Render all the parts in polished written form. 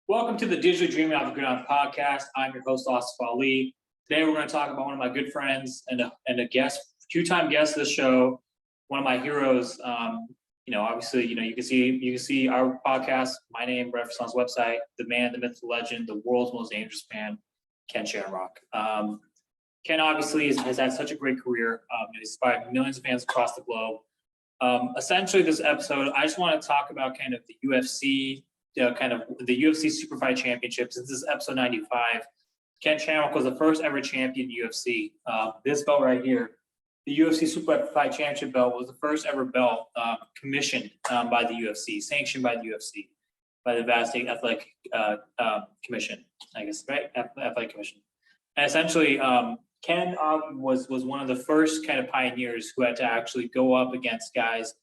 Welcome to the Digitally Dreaming Off the Gridiron podcast. I'm your host, Asif Ali. Today, we're going to talk about one of my good friends and a guest, two-time guest of the show, one of my heroes. Obviously, you can see our podcast, my name, reference on his website, the man, the myth, the legend, the world's most dangerous man, Ken Shamrock. Ken obviously has had such a great career. He's inspired millions of fans across the globe. Essentially, this episode, I just want to talk about kind of the UFC, the UFC Super Fight Championship. Since this is episode 95, Ken Shamrock was the first ever champion in UFC. This belt right here, the UFC Super Fight Championship belt, was the first ever belt commissioned by the UFC, sanctioned by the UFC, by the Nevada State Athletic Commission, I guess, right? Athletic Commission. And essentially, Ken was one of the first kind of pioneers who had to actually go up against guys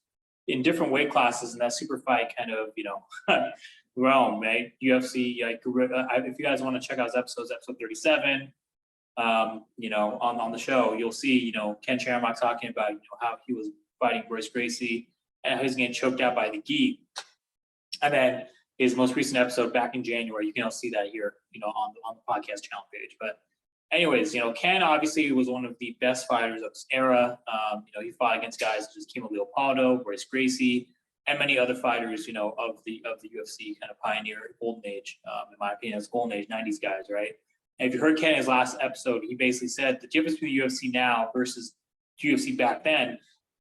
in different weight classes in that super fight kind of, realm, right? UFC, if you guys want to check out his episodes, episode 37, on the show, you'll see, Ken Shamrock talking about, how he was fighting Royce Gracie and how he was getting choked out by the gi. And then his most recent episode back in January, you can all see that here, on the podcast channel page. But anyways, Ken obviously was one of the best fighters of his era. He fought against guys such as Kimo Leopoldo, Royce Gracie, and many other fighters, of the UFC kind of pioneer golden age. In my opinion, it's golden age 90s guys, right? And if you heard Ken in his last episode, he basically said the difference between the UFC now versus UFC back then.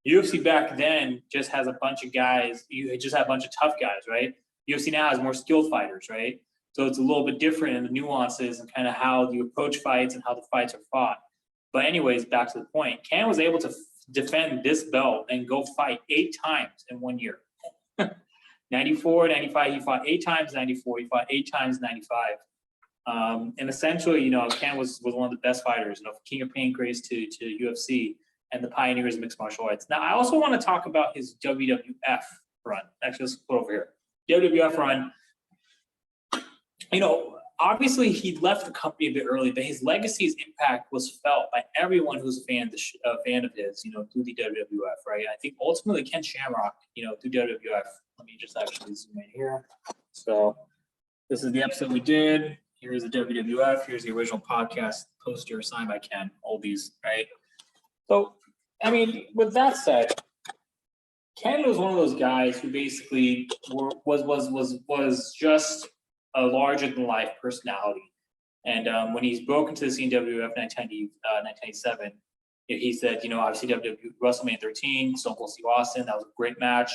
UFC back then just has a bunch of guys. You just have a bunch of tough guys, right? UFC now has more skilled fighters, right? So it's a little bit different in the nuances and kind of how you approach fights and how the fights are fought. But anyways, back to the point, Ken was able to defend this belt and go fight 8 times in 1 year. 94, 95, he fought 8 times 94, he fought 8 times 95. And essentially, Ken was one of the best fighters, King of Pancrase to UFC and the pioneers of mixed martial arts. Now, I also want to talk about his WWF run. Actually, let's put over here. WWF run. Obviously he left the company a bit early, but his legacy, his impact was felt by everyone who's a fan of his, through the WWF, right? I think ultimately Ken Shamrock, through WWF. Let me just actually zoom in here. So this is the episode we did. Here's the WWF. Here's the original podcast poster signed by Ken. All these, right? So, with that said, Ken was one of those guys who basically was just a larger-than-life personality. And when he's broke into the scene WWF 1997, he said, obviously WWE WrestleMania 13, Stone Cold Steve Austin, that was a great match.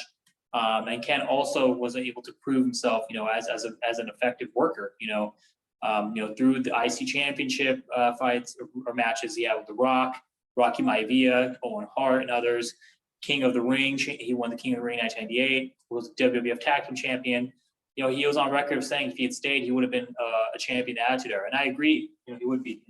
And Ken also was able to prove himself, as an effective worker, through the IC Championship fights or matches he had with The Rock, Rocky Maivia, Owen Hart, and others. King of the Ring, he won the King of the Ring 1998, was WWF Tag Team Champion. He was on record of saying if he had stayed, he would have been a champion in the Attitude Era. And I agree, he would be,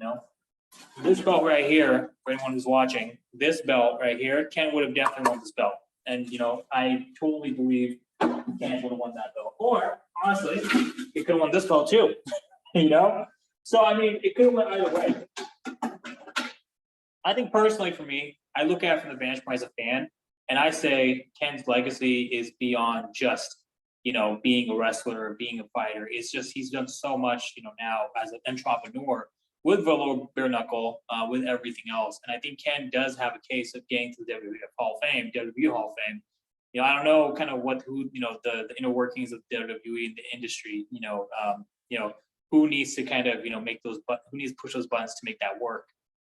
This belt right here, for anyone who's watching, this belt right here, Ken would have definitely won this belt. And, I totally believe Ken would have won that belt. Or, honestly, he could have won this belt too, So, it could have went either way. I think personally for me, I look at it from the vantage point as a fan, and I say Ken's legacy is beyond just being a wrestler, being a fighter. It's just he's done so much, now as an entrepreneur with Velo Bare Knuckle, with everything else. And I think Ken does have a case of getting to the WWF Hall of Fame, WWE Hall of Fame. I don't know kind of the inner workings of WWE in the industry, who needs to kind of, who needs to push those buttons to make that work.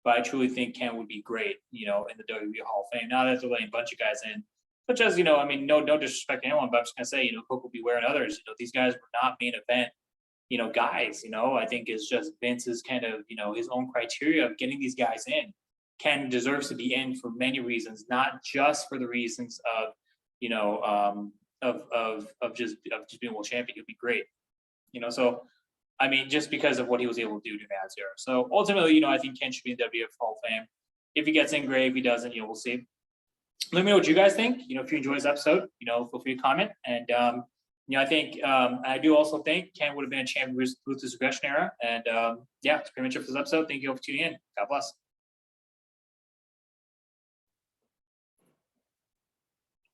But I truly think Ken would be great, in the WWE Hall of Fame. Now that they're letting a bunch of guys in, such as, no disrespect to anyone, but I'm just going to say, Coco Beware and others, these guys were not main event, guys, I think it's just Vince's kind of, his own criteria of getting these guys in. Ken deserves to be in for many reasons, not just for the reasons of, of just being world champion. He'd be great, so, just because of what he was able to do during that era. So ultimately, I think Ken should be in the WWF Hall of Fame. If he gets in, great. If he doesn't, we'll see. Let me know what you guys think. If you enjoy this episode, feel free to comment. And, I think, I do also think Ken would have been a champion with this aggression era. And, that's pretty much it for this episode. Thank you all for tuning in. God bless.